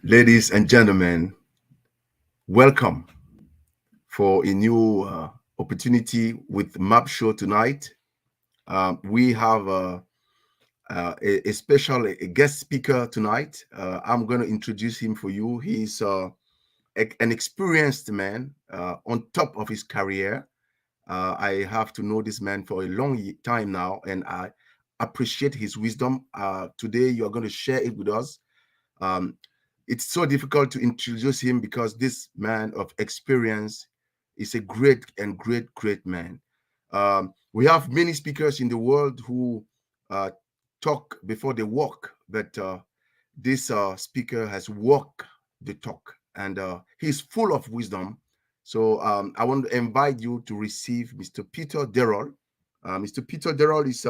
Ladies and gentlemen, welcome for a new opportunity with Map Show tonight. We have a special guest speaker tonight. I'm going to introduce him for you. He's an experienced man on top of his career. I have to know this man for a long time now, and I appreciate his wisdom. Today, you are going to share it with us. It's so difficult to introduce him because this man of experience is a great man. We have many speakers in the world who talk before they walk, but this speaker has walked the talk, and he's full of wisdom. So I want to invite you to receive Mr. Peter Darroll. Mr. Peter Darroll is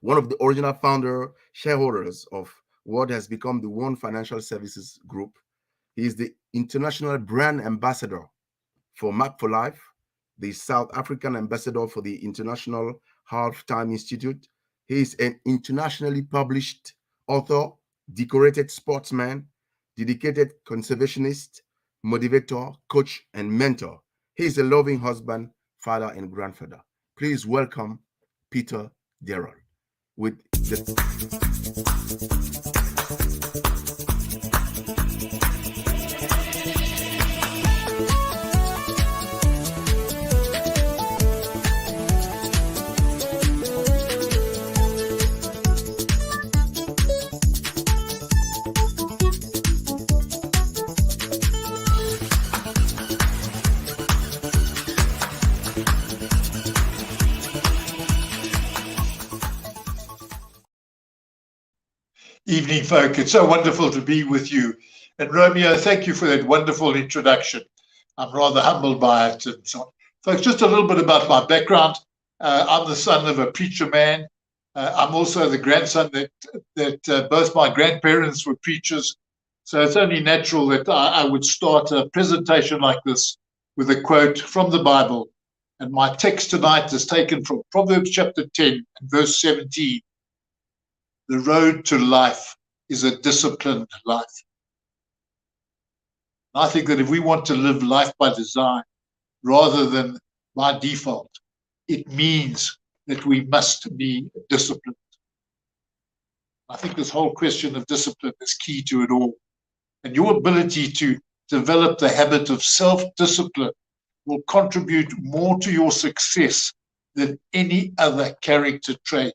one of the original founder shareholders of what has become the One Financial Services Group. He is the international brand ambassador for Map for Life, the South African ambassador for the International Half-Time Institute. He is an internationally published author, decorated sportsman, dedicated conservationist, motivator, coach, and mentor. He is a loving husband, father, and grandfather. Please welcome Peter Darroll. With Evening, folk. It's so wonderful to be with you. And Romeo, thank you for that wonderful introduction. I'm rather humbled by it and so on. Folks, just a little bit about my background. I'm the son of a preacher man. I'm also the grandson that both my grandparents were preachers. So it's only natural that I would start a presentation like this with a quote from the Bible. And my text tonight is taken from Proverbs chapter 10 and verse 17. The road to life is a disciplined life. I think that if we want to live life by design rather than by default, it means that we must be disciplined. I think this whole question of discipline is key to it all. And your ability to develop the habit of self-discipline will contribute more to your success than any other character trait.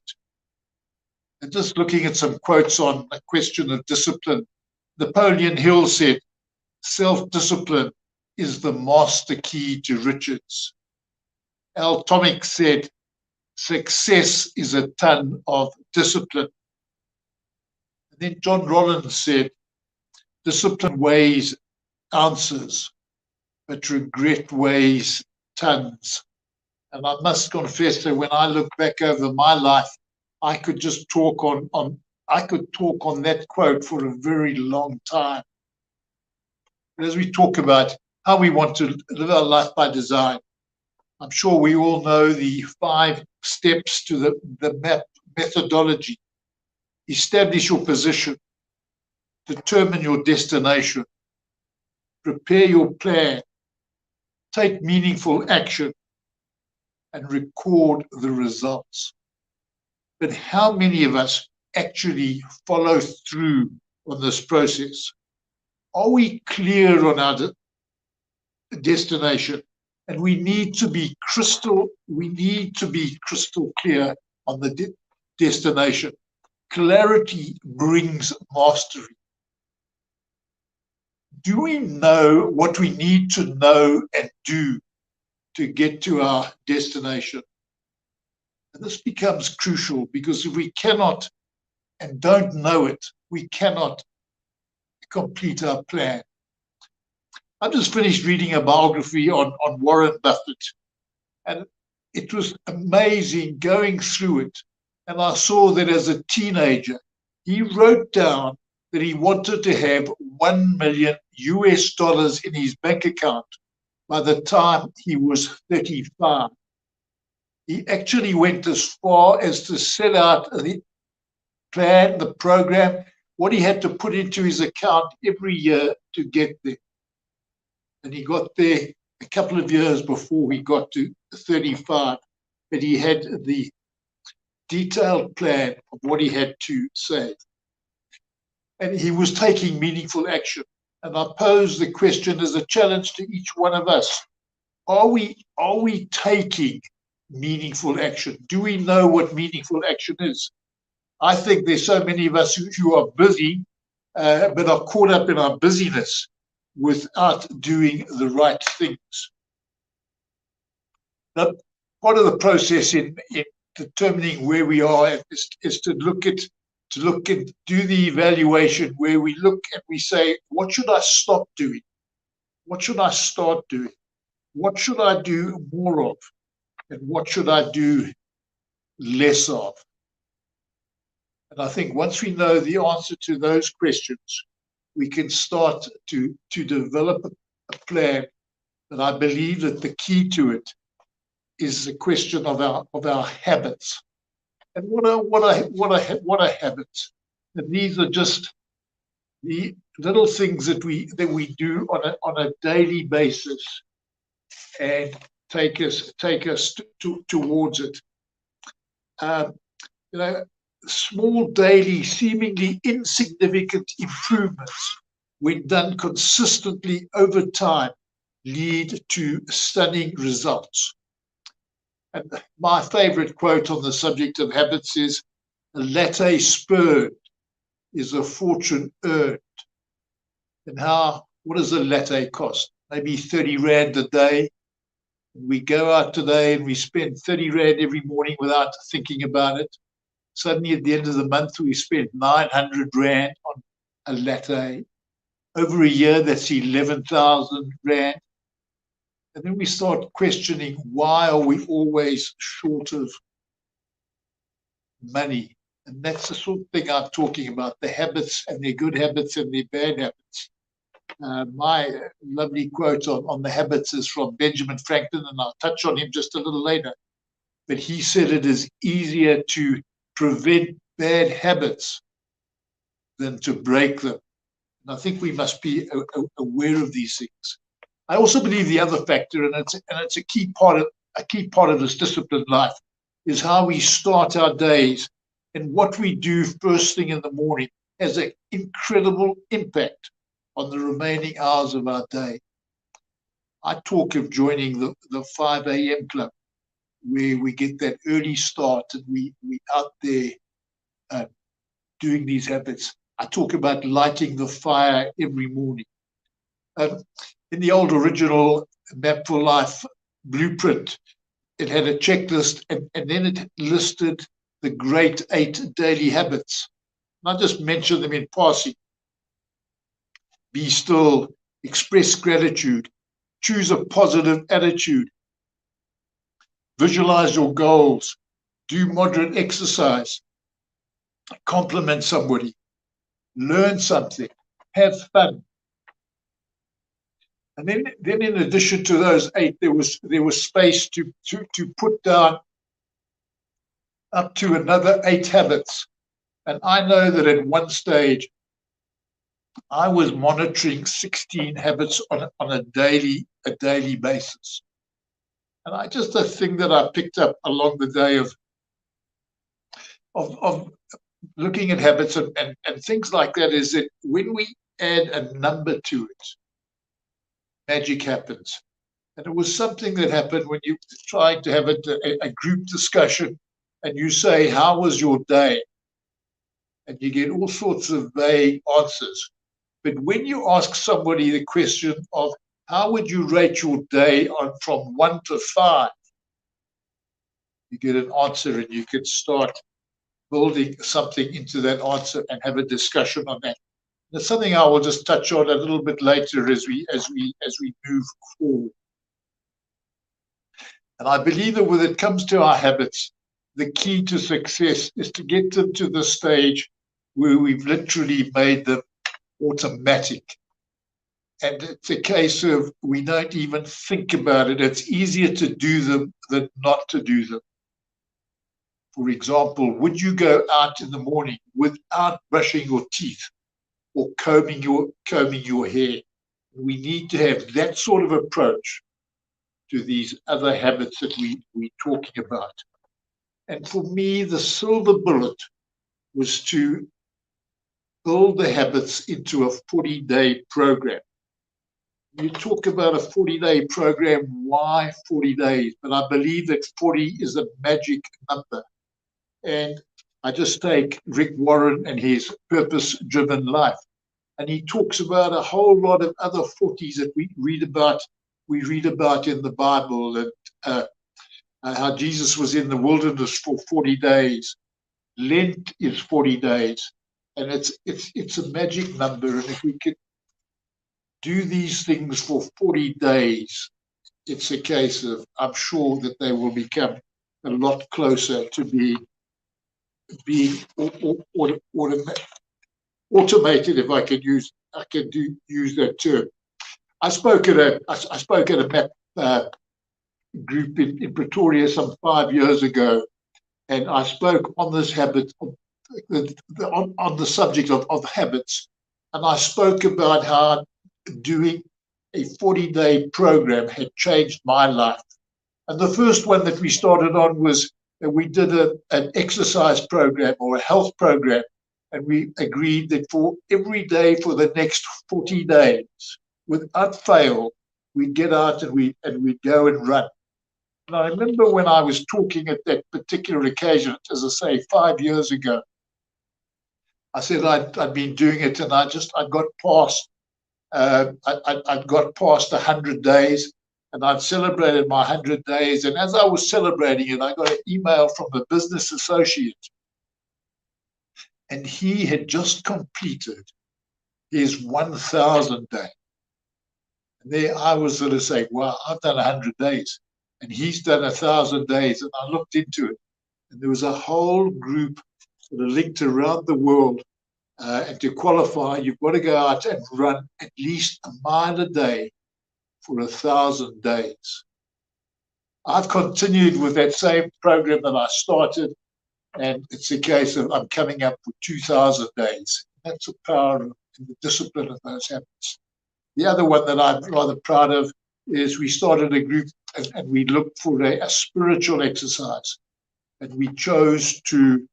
And just looking at some quotes on a question of discipline, Napoleon Hill said, self-discipline is the master key to riches. Al Tomic said, success is a ton of discipline. And then John Rollins said, discipline weighs ounces, but regret weighs tons. And I must confess that when I look back over my life, I could just talk on that quote for a very long time. But as we talk about how we want to live our life by design, I'm sure we all know the 5 steps to the MAP methodology. Establish your position, determine your destination, prepare your plan, take meaningful action, and record the results. But how many of us actually follow through on this process? Are we clear on our destination? And we need to be crystal clear on the destination. Clarity brings mastery. Do we know what we need to know and do to get to our destination? And this becomes crucial because if we cannot and don't know it, we cannot complete our plan. I've just finished reading a biography on Warren Buffett, and it was amazing going through it. And I saw that as a teenager, he wrote down that he wanted to have $1 million in his bank account by the time he was 35. He actually went as far as to set out the plan, the program, what he had to put into his account every year to get there. And he got there a couple of years before he got to 35, but he had the detailed plan of what he had to save. And he was taking meaningful action. And I pose the question as a challenge to each one of us. Are we taking meaningful action? Do we know what meaningful action is? I think there's so many of us who are busy, but are caught up in our busyness without doing the right things. Now, part of the process in determining where we are is to look at, do the evaluation where we look and we say, what should I stop doing? What should I start doing? What should I do more of? And what should I do less of? And I think once we know the answer to those questions, we can start to develop a plan. And I believe that the key to it is the question of our habits. And what are habits? And these are just the little things that we do on a daily basis and take us towards it. Small daily, seemingly insignificant improvements, when done consistently over time, lead to stunning results. And my favorite quote on the subject of habits is, "A latte spurned is a fortune earned." And what does a latte cost? Maybe 30 Rand a day. We go out today and we spend 30 Rand every morning without thinking about it. Suddenly at the end of the month, we spend 900 Rand on a latte. Over a year, that's 11,000 Rand. And then we start questioning, why are we always short of money? And that's the sort of thing I'm talking about, the habits, and their good habits and their bad habits. My lovely quote on the habits is from Benjamin Franklin, and I'll touch on him just a little later. But he said it is easier to prevent bad habits than to break them. And I think we must be aware of these things. I also believe the other factor, and it's a key part of this disciplined life, is how we start our days, and what we do first thing in the morning has an incredible impact on the remaining hours of our day. I talk of joining the 5 a.m. club, where we get that early start and we out there doing these habits. I talk about lighting the fire every morning. In the old original Map for Life blueprint, it had a checklist, and then it listed the great 8 daily habits. And I just mentioned them in passing. Be still, express gratitude, choose a positive attitude, visualize your goals, do moderate exercise, compliment somebody, learn something, have fun. And then in addition to those 8, there was space to put down up to another 8 habits. And I know that at one stage, I was monitoring 16 habits on a daily basis. And a thing that I picked up along the day of looking at habits and things like that is that when we add a number to it, magic happens. And it was something that happened when you tried to have a group discussion and you say, how was your day? And you get all sorts of vague answers. But when you ask somebody the question of how would you rate your day from 1 to 5, you get an answer and you can start building something into that answer and have a discussion on that. That's something I will just touch on a little bit later as we move forward. And I believe that when it comes to our habits, the key to success is to get them to the stage where we've literally made them automatic. And it's a case of we don't even think about it. It's easier to do them than not to do them. For example, would you go out in the morning without brushing your teeth or combing your hair? We need to have that sort of approach to these other habits that we're talking about. And for me, the silver bullet was to build the habits into a 40-day program. You talk about a 40-day program, why 40 days? But I believe that 40 is a magic number. And I just take Rick Warren and his purpose-driven life. And he talks about a whole lot of other 40s that we read about in the Bible, and how Jesus was in the wilderness for 40 days. Lent is 40 days. And it's a magic number. And if we could do these things for 40 days, it's a case of, I'm sure that they will become a lot closer to being automated, if I can use that term. I spoke at a MAP group in Pretoria some 5 years ago, and I spoke on this habit, on the subject of habits, and I spoke about how doing a 40-day program had changed my life. And the first one that we started on was we did an exercise program or a health program, and we agreed that for every day for the next 40 days, without fail, we'd get out and we'd go and run. And I remember when I was talking at that particular occasion, as I say, 5 years ago, I said I'd been doing it, and I got past. I'd got past 100 days, and I'd celebrated my 100 days. And as I was celebrating it, I got an email from a business associate, and he had just completed his 1,000 day. And there I was sort of saying, wow, I've done 100 days, and he's done 1,000 days. And I looked into it, and there was a whole group that are linked around the world. And to qualify, you've got to go out and run at least a mile a day for 1,000 days. I've continued with that same program that I started, and it's a case of I'm coming up with 2,000 days. That's the power and the discipline of those habits. The other one that I'm rather proud of is we started a group, and we looked for a spiritual exercise, and we chose to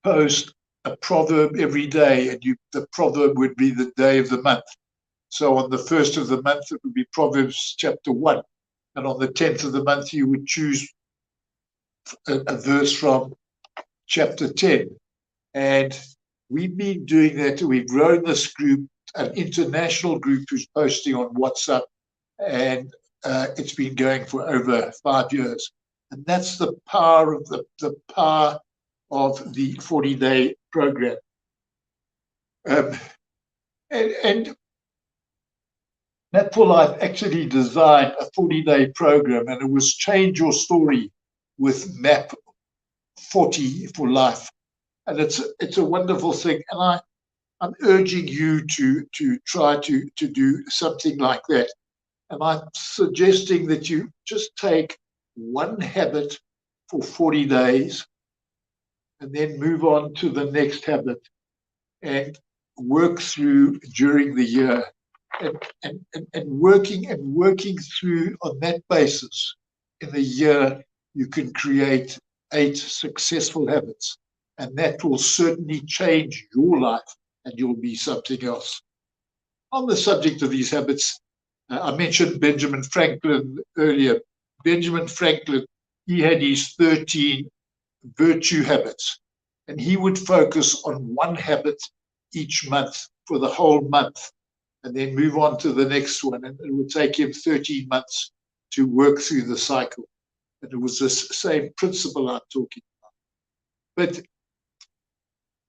post a proverb every day, and the proverb would be the day of the month. So on the 1st of the month, it would be Proverbs chapter 1. And on the 10th of the month, you would choose a verse from chapter 10. And we've been doing that. We've grown this group, an international group who's posting on WhatsApp, and it's been going for over 5 years. And that's the power of the power of the 40-day program. And Map for Life actually designed a 40-day program, and it was Change Your Story with Map 40 for Life. And it's a wonderful thing. And I'm urging you to try to do something like that. And I'm suggesting that you just take one habit for 40 days and then move on to the next habit and work through during the year, and working through on that basis. In the year, you can create 8 successful habits, and that will certainly change your life, and you'll be something else. On the subject of these habits, I mentioned Benjamin Franklin earlier. Benjamin Franklin, he had his 13 virtue habits, and he would focus on one habit each month for the whole month, and then move on to the next one. And it would take him 13 months to work through the cycle. And it was the same principle I'm talking about. But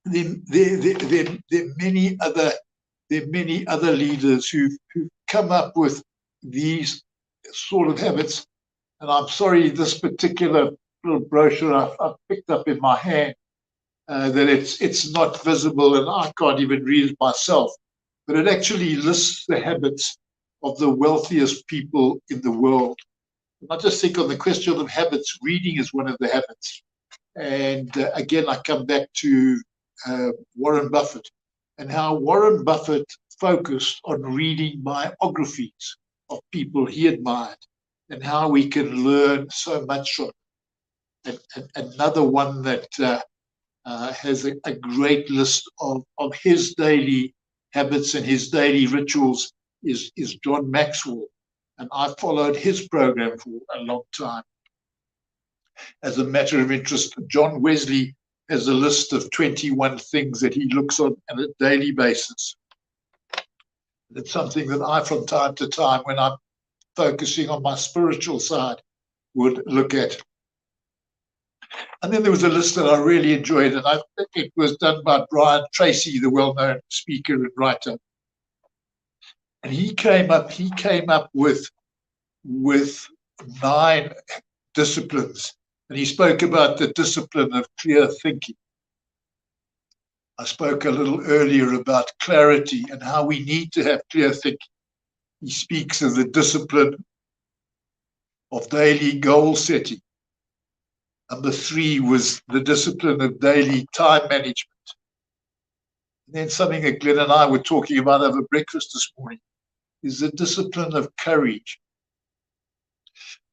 there are many other leaders who've come up with these sort of habits. And I'm sorry, this particular little brochure I've picked up in my hand, that it's not visible and I can't even read it myself, but it actually lists the habits of the wealthiest people in the world. And I just think on the question of habits, reading is one of the habits. And again, I come back to Warren Buffett and how Warren Buffett focused on reading biographies of people he admired and how we can learn so much from it. And another one that has a great list of his daily habits and his daily rituals is John Maxwell. And I followed his program for a long time. As a matter of interest, John Wesley has a list of 21 things that he looks on on a daily basis. It's something that I, from time to time, when I'm focusing on my spiritual side, would look at. And then there was a list that I really enjoyed, and it was done by Brian Tracy, the well-known speaker and writer. And he came up with 9 disciplines. And he spoke about the discipline of clear thinking. I spoke a little earlier about clarity and how we need to have clear thinking. He speaks of the discipline of daily goal setting. Number 3 was the discipline of daily time management. And then something that Glenn and I were talking about over breakfast this morning is the discipline of courage.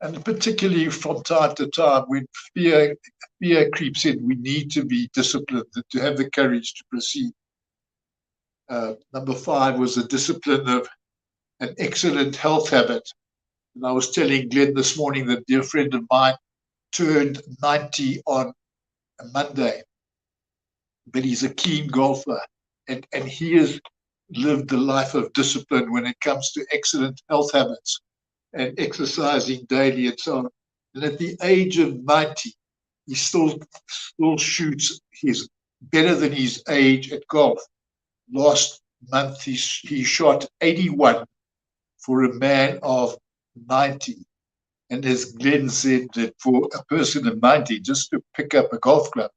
And particularly from time to time, when fear creeps in, we need to be disciplined and to have the courage to proceed. Number 5 was the discipline of an excellent health habit. And I was telling Glenn this morning that a dear friend of mine turned 90 on a Monday, but he's a keen golfer, and he has lived a life of discipline when it comes to excellent health habits and exercising daily and so on. And at the age of 90, he still shoots his better than his age at golf. Last month he shot 81 for a man of 90. And as Glenn said, that for a person of 90, just to pick up a golf club,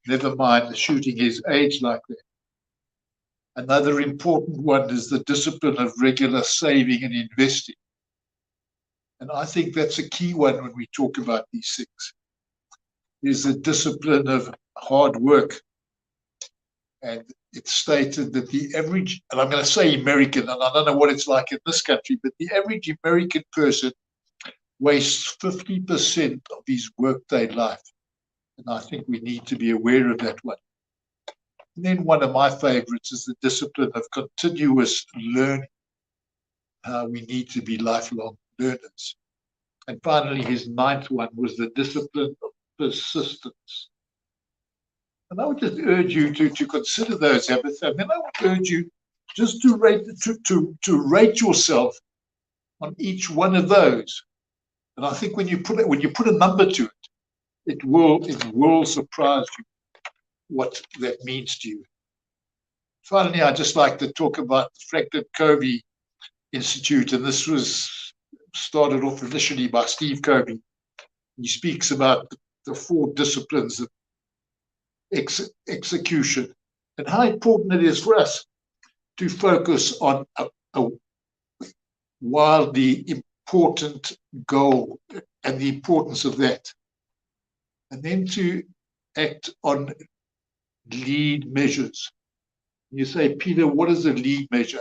never mind shooting his age like that. Another important one is the discipline of regular saving and investing. And I think that's a key one when we talk about these things, is the discipline of hard work. And it's stated that the average, and I'm going to say American, and I don't know what it's like in this country, but the average American person wastes 50% of his workday life. And I think we need to be aware of that one. And then one of my favorites is the discipline of continuous learning. We need to be lifelong learners. And finally, his 9th one was the discipline of persistence. And I would just urge you to consider those habits. And then I would urge you just to rate yourself on each one of those. And I think when you put a number to it, it will surprise you what that means to you. Finally, I'd just like to talk about the Fractal Covey Institute, and this was started off initially by Steve Covey. He speaks about the 4 disciplines of execution and how important it is for us to focus on a wildly important goal and the importance of that, and then to act on lead measures. You say, Peter, what is a lead measure?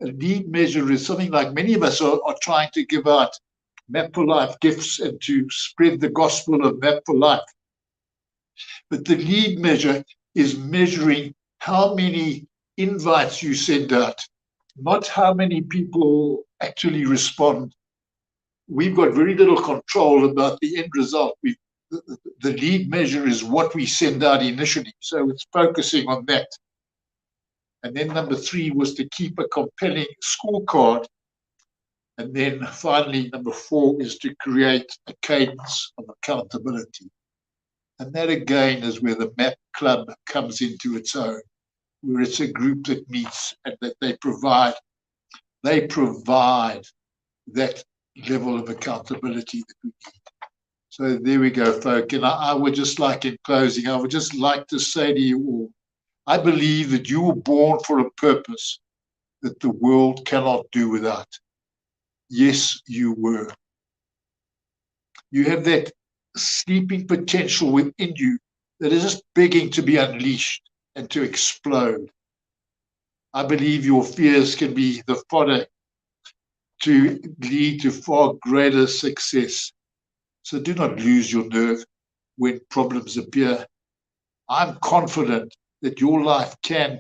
A lead measure is something like many of us are trying to give out Map for Life gifts and to spread the gospel of Map for Life. But the lead measure is measuring how many invites you send out, not how many people actually respond. We've got very little control about the end result. The lead measure is what we send out initially. So it's focusing on that. And then number 3 was to keep a compelling scorecard. And then finally, number 4 is to create a cadence of accountability. And that again is where the MAP Club comes into its own, where it's a group that meets and that they provide that level of accountability that we need. So there we go, folk. And I would just like, in closing, I would just like to say to you all, I believe that you were born for a purpose that the world cannot do without. Yes, you were. You have that sleeping potential within you that is just begging to be unleashed and to explode. I believe your fears can be the fodder to lead to far greater success. So do not lose your nerve when problems appear. I'm confident that your life can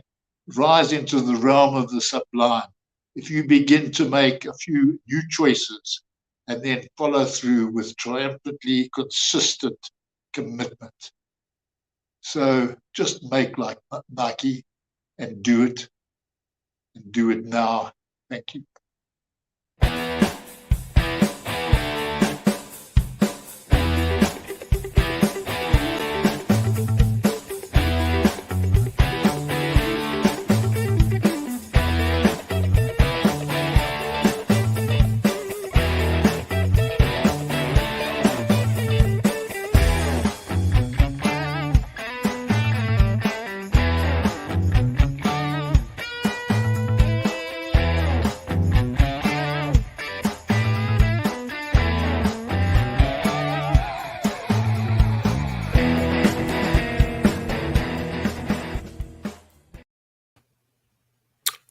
rise into the realm of the sublime if you begin to make a few new choices and then follow through with triumphantly consistent commitment. So just make like Nike and do it now. Thank you.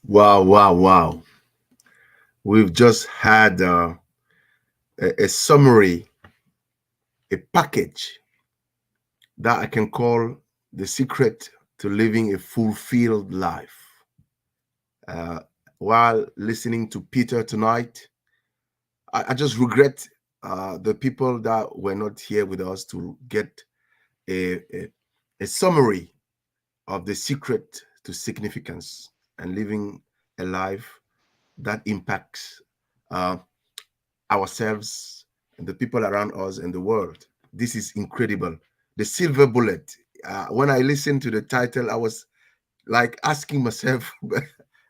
Wow, wow, wow. We've just had a summary, a package that I can call the secret to living a fulfilled life. While listening to Peter tonight, I just regret the people that were not here with us to get a summary of the secret to significance and living a life that impacts ourselves and the people around us and the world. This is incredible. The silver bullet. When I listened to the title, I was like asking myself,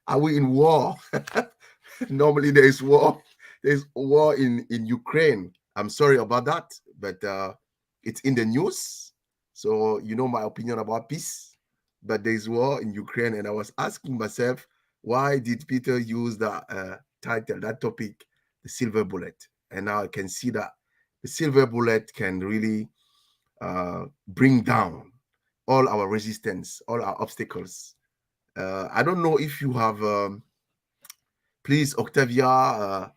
are we in war? Normally there is war. There's war in Ukraine. I'm sorry about that, but it's in the news. So you know my opinion about peace. But there's war in Ukraine. And I was asking myself, why did Peter use that title, that topic, the silver bullet? And now I can see that the silver bullet can really bring down all our resistance, all our obstacles. I don't know if you have, please, Octavia,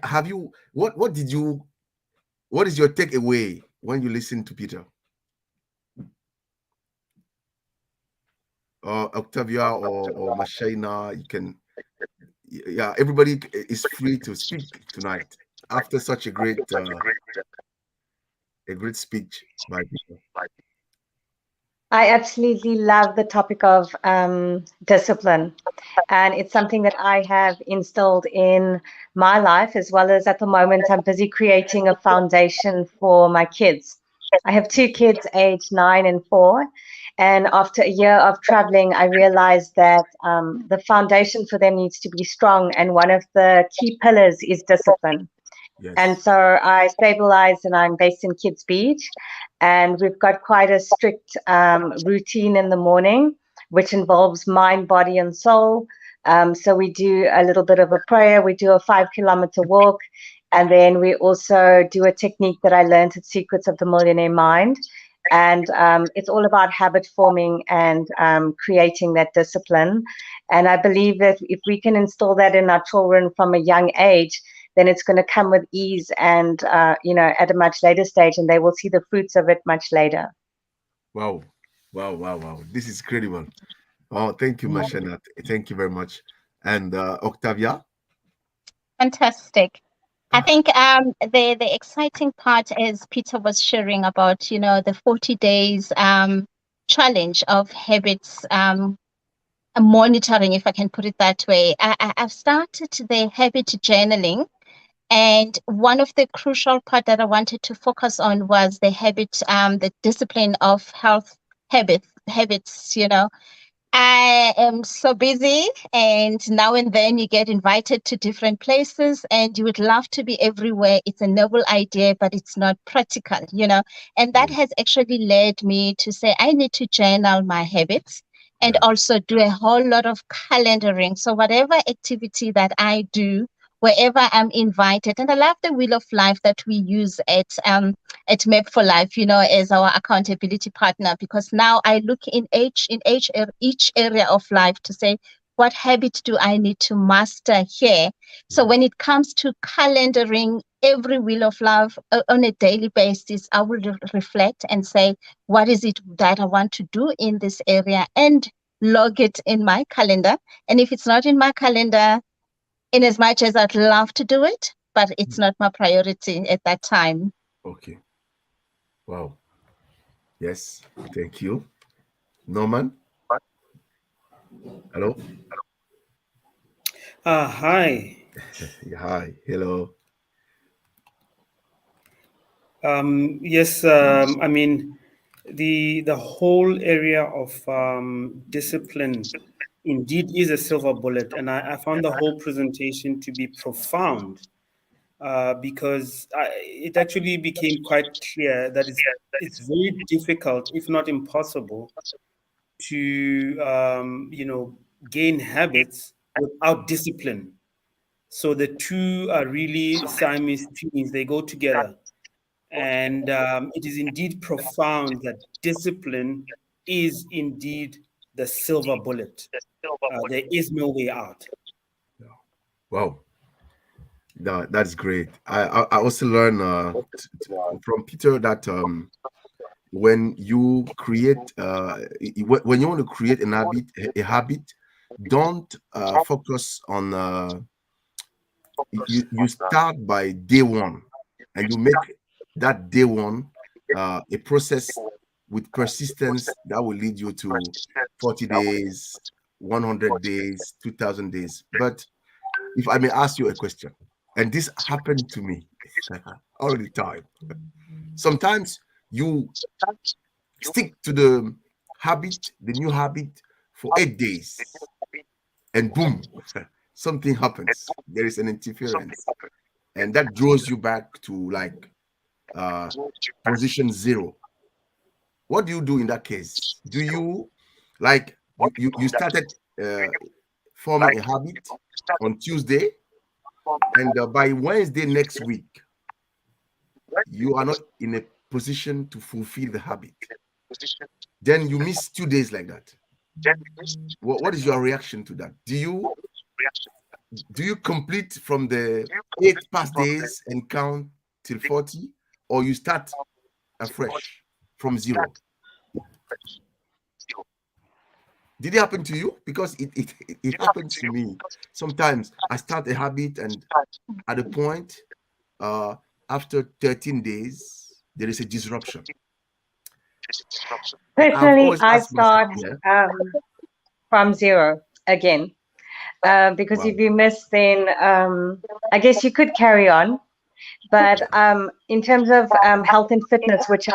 have you, what is your takeaway when you listen to Peter? Octavia or Mashaina, you can, yeah, everybody is free to speak tonight after such a great speech by Peter. I absolutely love the topic of discipline. And it's something that I have instilled in my life, as well as at the moment I'm busy creating a foundation for my kids. I have two kids aged 9 and 4. And after a year of traveling, I realized that the foundation for them needs to be strong. And one of the key pillars is discipline. Yes. And so I stabilized, and I'm based in Kids Beach. And we've got quite a strict routine in the morning, which involves mind, body, and soul. So we do a little bit of a prayer. We do a 5-kilometer walk. And then we also do a technique that I learned at Secrets of the Millionaire Mind. And it's all about habit forming and creating that discipline. And I believe that if we can instill that in our children from a young age, then it's going to come with ease and, at a much later stage, and they will see the fruits of it much later. Wow. Wow, wow, wow. This is incredible. Oh, thank you, Mashana. Thank you very much. And Octavia? Fantastic. I think the exciting part is Peter was sharing about, the 40 days challenge of habits monitoring, if I can put it that way. I've started the habit journaling, And one of the crucial part that I wanted to focus on was the the discipline of health habits, I am so busy, and now and then you get invited to different places and you would love to be everywhere. It's a noble idea, but it's not practical, and that has actually led me to say I need to journal my habits and also do a whole lot of calendaring. So whatever activity that I do, wherever I'm invited, and I love the wheel of life that we use at Map for Life, as our accountability partner, because now I look in each area of life to say, what habit do I need to master here? So when it comes to calendaring every wheel of life on a daily basis, I will reflect and say, what is it that I want to do in this area, and log it in my calendar. And if it's not in my calendar, in as much as I'd love to do it, but it's not my priority at that time. Okay. Wow. Yes. Thank you. Norman? Hello? Hi. Yeah, hi. Hello. Yes, I mean, the whole area of discipline indeed is a silver bullet, and I found the whole presentation to be profound because it actually became quite clear that it's very difficult, if not impossible, to gain habits without discipline. So the two are really Siamese twins; they go together. And it is indeed profound that discipline is indeed the silver bullet. There is no way out. Wow. That's great. I also learned from Peter that when you create when you want to create a habit, don't focus on you start by day one, and you make that day one a process with persistence that will lead you to 40 days, 100 days, 2000 days. But if I may ask you a question, and this happened to me all the time. Sometimes you stick to the new habit for 8 days, and boom, something happens. There is an interference, and that draws you back to like position 0. What do you do in that case? Do you like you started forming a habit on Tuesday, and by Wednesday next week you are not in a position to fulfill the habit, then you miss 2 days like that? What is your reaction to that? Do you complete from the 8 past days and count till 40, or you start afresh from 0? Did it happen to you? Because it happens to me. Sometimes I start a habit, and at a point after 13 days there is a disruption. Personally, I start from 0 again, because if you miss, then I guess you could carry on. But in terms of health and fitness, which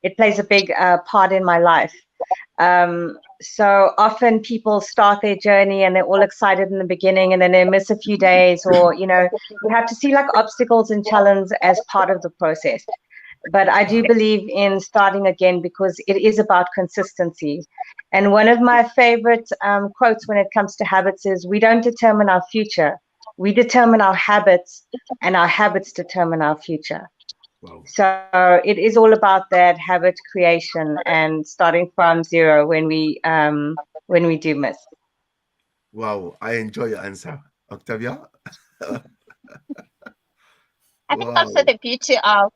it plays a big part in my life. So often people start their journey and they're all excited in the beginning, and then they miss a few days, or you have to see like obstacles and challenges as part of the process. But I do believe in starting again, because it is about consistency. And one of my favorite quotes when it comes to habits is, we don't determine our future, we determine our habits, and our habits determine our future. Wow. So it is all about that habit creation and starting from 0 when we do miss. Wow, I enjoy your answer, Octavia. I think also the beauty of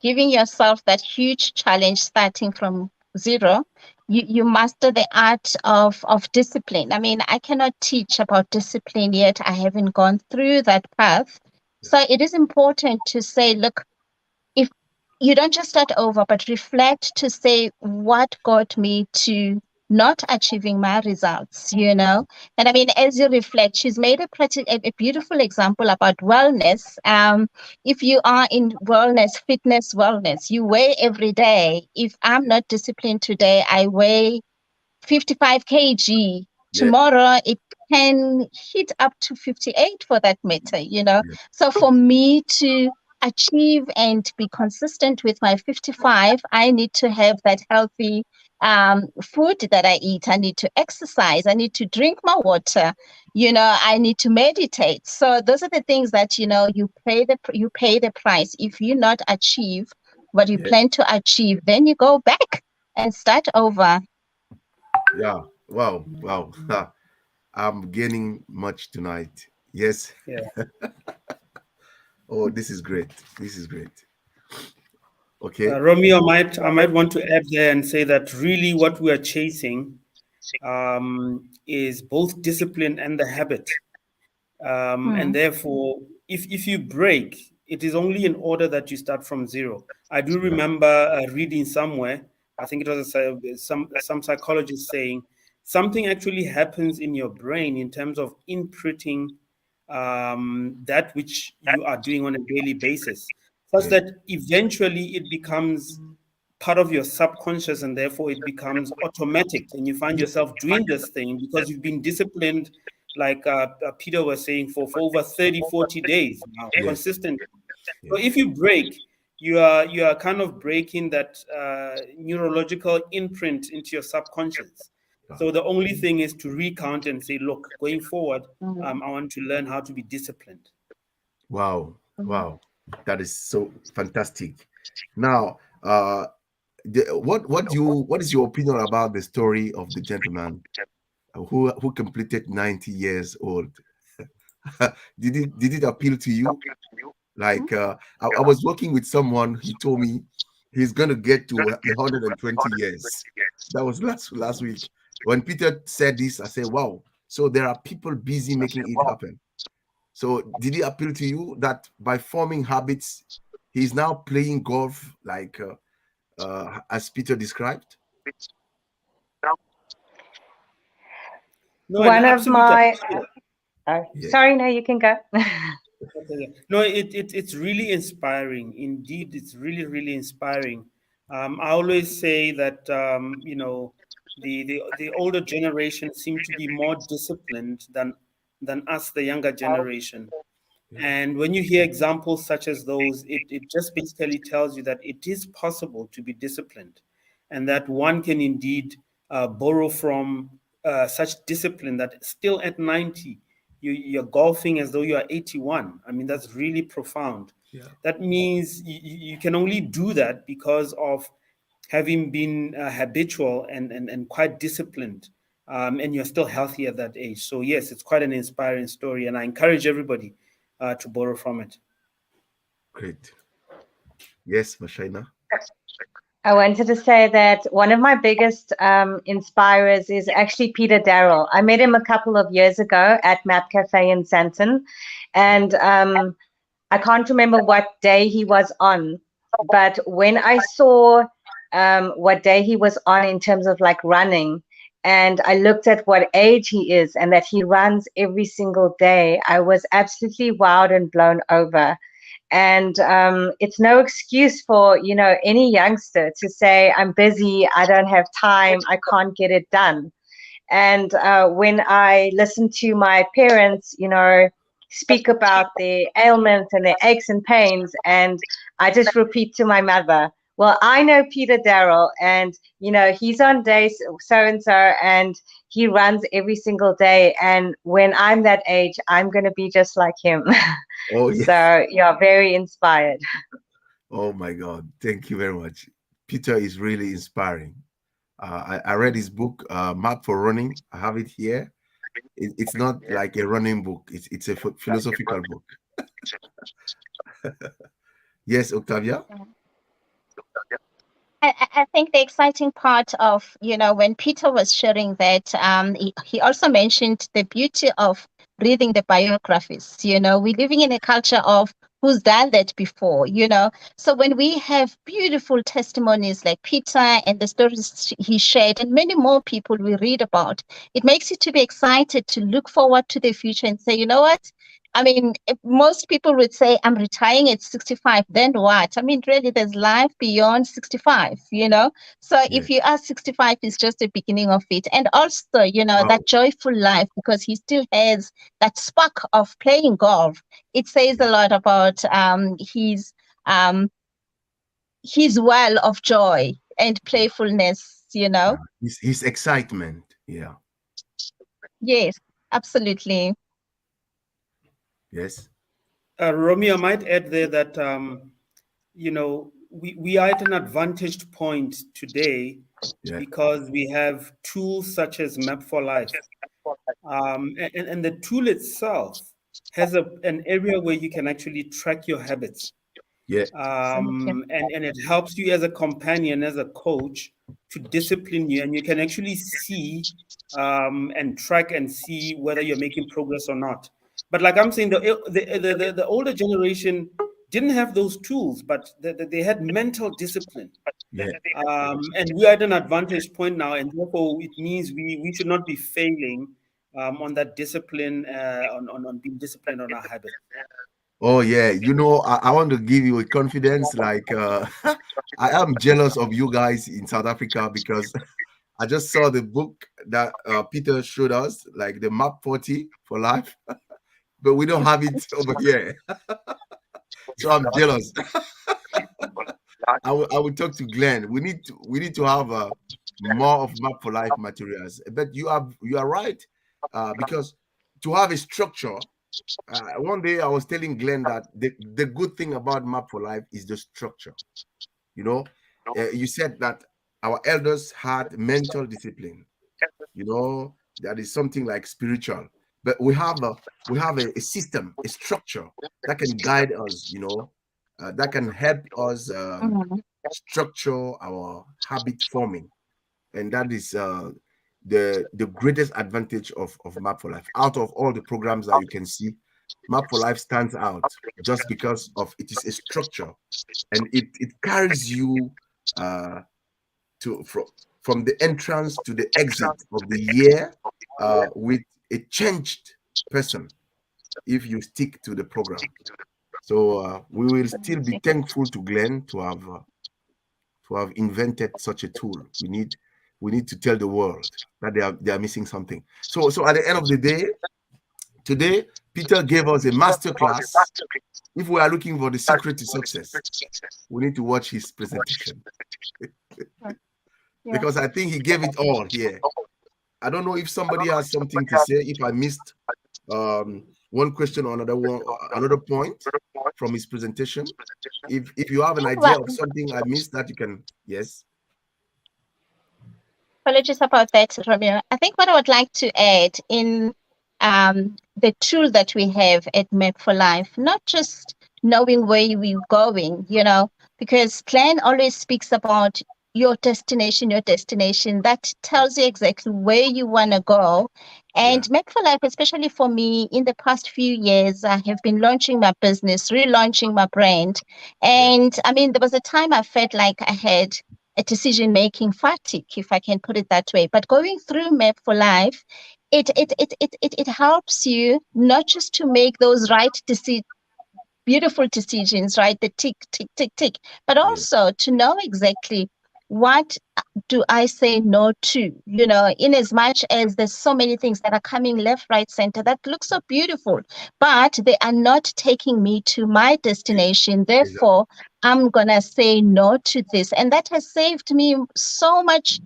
giving yourself that huge challenge starting from 0, you master the art of discipline. I mean, I cannot teach about discipline yet. I haven't gone through that path. So it is important to say, look, if you don't just start over, but reflect to say, what got me to not achieving my results, you know. And I mean, as you reflect, she's made a beautiful example about wellness. If you are in fitness wellness, you weigh every day. If I'm not disciplined today, I weigh 55 kg. Yeah. Tomorrow it can hit up to 58 for that matter, you know. Yeah. So for me to achieve and be consistent with my 55, I need to have that healthy food that I eat. I need to exercise. I need to drink my water. You know, I need to meditate. So those are the things that, you know, you pay the price. If you not achieve what you Yeah. plan to achieve, then you go back and start over. Yeah. Wow. Wow. I'm gaining much tonight. Yes. Yeah. Oh, this is great. This is great. Okay. Romeo, I might want to add there and say that really what we are chasing is both discipline and the habit. And therefore, if you break, it is only in order that you start from zero. I do remember reading somewhere, I think it was some psychologist saying, something actually happens in your brain in terms of inputting that which you are doing on a daily basis, such that eventually it becomes part of your subconscious, and therefore it becomes automatic, and you find yourself doing this thing because you've been disciplined, like Peter was saying, for over 30-40 days now, Yes. consistently. Yes. So if you break, you are kind of breaking that neurological imprint into your subconscious. So the only thing is to recount and say, look, going forward, I want to learn how to be disciplined. Wow. Wow. That is so fantastic. Now, what is your opinion about the story of the gentleman who completed 90 years old? did it appeal to you? Like I was working with someone, he told me he's gonna get to 120 years. That was last week. When Peter said this, I said, wow, so there are people busy making it happen. So did it appeal to you that by forming habits, he's now playing golf like as Peter described? No, One of my sorry, no, you can go. No, it's really inspiring. Indeed, it's really, really inspiring. I always say that you know, the older generation seem to be more disciplined than us, the younger generation. And when you hear examples such as those, it just basically tells you that it is possible to be disciplined, and that one can indeed borrow from such discipline that still at 90, you're golfing as though you are 81. I mean, that's really profound. Yeah. That means you can only do that because of having been habitual and quite disciplined, and you're still healthy at that age. So yes, it's quite an inspiring story, and I encourage everybody to borrow from it. Great. Yes, Mashaina. I wanted to say that one of my biggest inspirers is actually Peter Darroll. I met him a couple of years ago at Map Cafe in Sandton, and I can't remember what day he was on, but when I saw what day he was on in terms of like running, and I looked at what age he is and that he runs every single day, I was absolutely wowed and blown over. And it's no excuse for, you know, any youngster to say, I'm busy, I don't have time, I can't get it done. And when I listen to my parents, you know, speak about their ailments and their aches and pains, and I just repeat to my mother, well, I know Peter Darroll, and, you know, he's on day so-and-so, and he runs every single day. And when I'm that age, I'm going to be just like him. Oh, yes. So you're very inspired. Oh, my God. Thank you very much. Peter is really inspiring. I read his book, Map for Running. I have it here. It's not like a running book. It's a philosophical book. Yes, Octavia? I think the exciting part of, you know, when Peter was sharing that, he also mentioned the beauty of reading the biographies. You know, we're living in a culture of who's done that before, you know. So when we have beautiful testimonies like Peter and the stories he shared and many more people we read about, it makes you to be excited to look forward to the future and say, you know what? I mean, if most people would say, I'm retiring at 65, then what? I mean, really, there's life beyond 65, you know? So if you are 65, it's just the beginning of it. And also, you know, that joyful life, because he still has that spark of playing golf. It says a lot about his well of joy and playfulness, you know? His excitement. Yeah. Yes, absolutely. Yes. Romeo, I might add there that, you know, we are at an advantaged point today because we have tools such as Map for Life. And the tool itself has an area where you can actually track your habits. Yeah. And it helps you as a companion, as a coach, to discipline you, and you can actually see and track and see whether you're making progress or not. But like I'm saying, the older generation didn't have those tools, but they had mental discipline. Yeah. And we are at an advantage point now, and therefore it means we should not be failing on that discipline, on being disciplined on our habits. Oh yeah, you know, I want to give you a confidence. Like I am jealous of you guys in South Africa because I just saw the book that Peter showed us, like the Map 40 for life, but we don't have it over here. So I'm jealous. I will talk to Glenn. We need to have more of Map for Life materials. But you are right, because to have a structure. One day I was telling Glenn that the good thing about Map for Life is the structure. You know, you said that our elders had mental discipline. You know, that is something like spiritual. But we have a system, a structure that can guide us. You know, that can help us structure our habit forming, and that is the greatest advantage of Map for Life. Out of all the programs that you can see, Map for Life stands out just because of it is a structure, and it carries you from the entrance to the exit of the year with a changed person if you stick to the program. So we will still be thankful to Glenn to have invented such a tool. We need to tell the world that they are missing something. So at the end of the day, today Peter gave us a master class. If we are looking for the secret to success, we need to watch his presentation. Because I think he gave it all here. I don't know if somebody has something to say. If I missed one question or another point from his presentation, if you have an idea of something I missed that you can, yes. Apologies about that, Romeo. I think what I would like to add in the tool that we have at Map for Life, not just knowing where we're going, you know, because Glenn always speaks about your destination, that tells you exactly where you want to go. And Map for Life, especially for me, in the past few years, I have been launching my business, relaunching my brand. And I mean, there was a time I felt like I had a decision-making fatigue, if I can put it that way. But going through Map for Life, it helps you not just to make those beautiful decisions, right? The tick, tick, tick, tick, but also to know exactly what do I say no to, you know, in as much as there's so many things that are coming left, right, center that look so beautiful, but they are not taking me to my destination. Therefore, I'm going to say no to this. And that has saved me so much,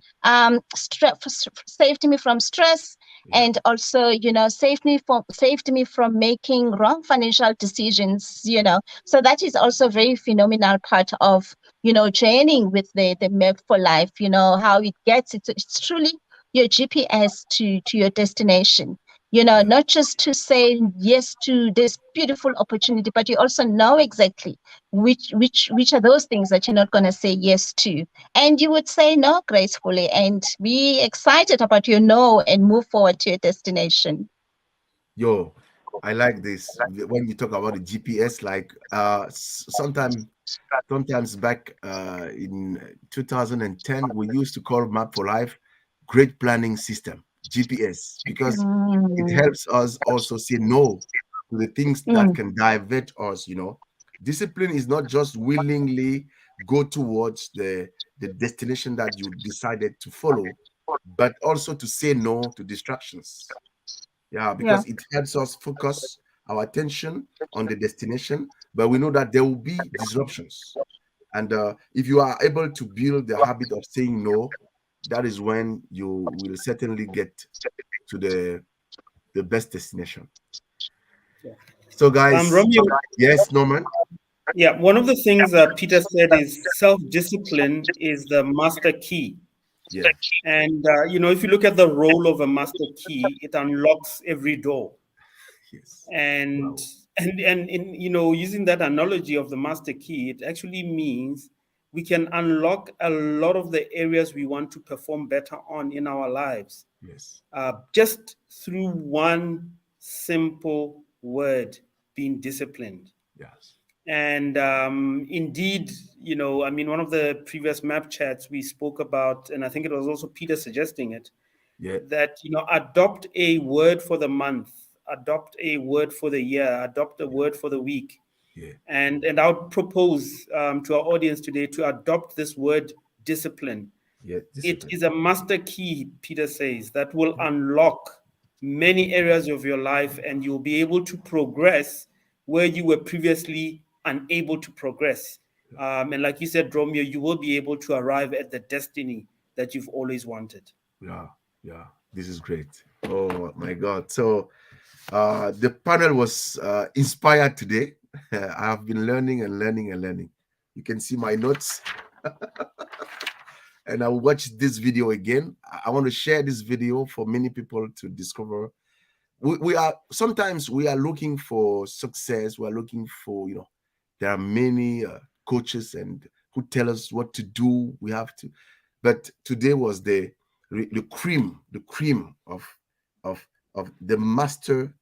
saved me from stress, and also, you know, saved me from making wrong financial decisions, you know. So that is also a very phenomenal part of, you know, journeying with the Map for Life, you know, how it gets it's truly your GPS to your destination, you know, not just to say yes to this beautiful opportunity, but you also know exactly which are those things that you're not going to say yes to, and you would say no gracefully and be excited about your no and move forward to your destination. Yo, I like this. When you talk about the GPS, like sometimes back in 2010, we used to call Map for Life Great Planning System, GPS, because it helps us also say no to the things that can divert us. Discipline is not just willingly go towards the destination that you decided to follow, but also to say no to distractions. Yeah, because it helps us focus our attention on the destination, but we know that there will be disruptions. And if you are able to build the habit of saying no, that is when you will certainly get to the best destination. So, guys, Romeo, yes, Norman. yeah, one of the things Peter said is self-discipline is the master key. Yeah. And, if you look at the role of a master key, it unlocks every door. Yes. And, Wow. and using that analogy of the master key, it actually means we can unlock a lot of the areas we want to perform better on in our lives. Yes. Just through one simple word, being disciplined. Yes. And indeed, one of the previous map chats we spoke about, and I think it was also Peter suggesting it, that, adopt a word for the month, adopt a word for the year, adopt a word for the week. Yeah. And I would propose to our audience today to adopt this word discipline. Yeah, It is a master key, Peter says, that will unlock many areas of your life, and you'll be able to progress where you were previously unable to progress. And like you said, Romeo, you will be able to arrive at the destiny that you've always wanted. Yeah, this is great. Oh my God. So the panel was inspired today. I have been learning and learning and learning. You can see my notes. And I will watch this video again. I want to share this video for many people to discover. We are sometimes we are looking for success. We are looking for, there are many coaches and who tell us what to do. We have to, but today was the cream of the master.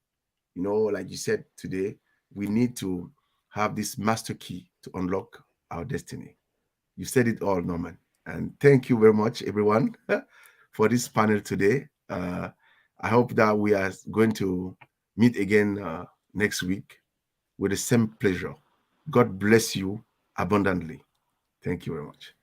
Like you said today, we need to have this master key to unlock our destiny. You said it all, Norman. And thank you very much, everyone, for this panel today. I hope that we are going to meet again next week with the same pleasure. God bless you abundantly. Thank you very much.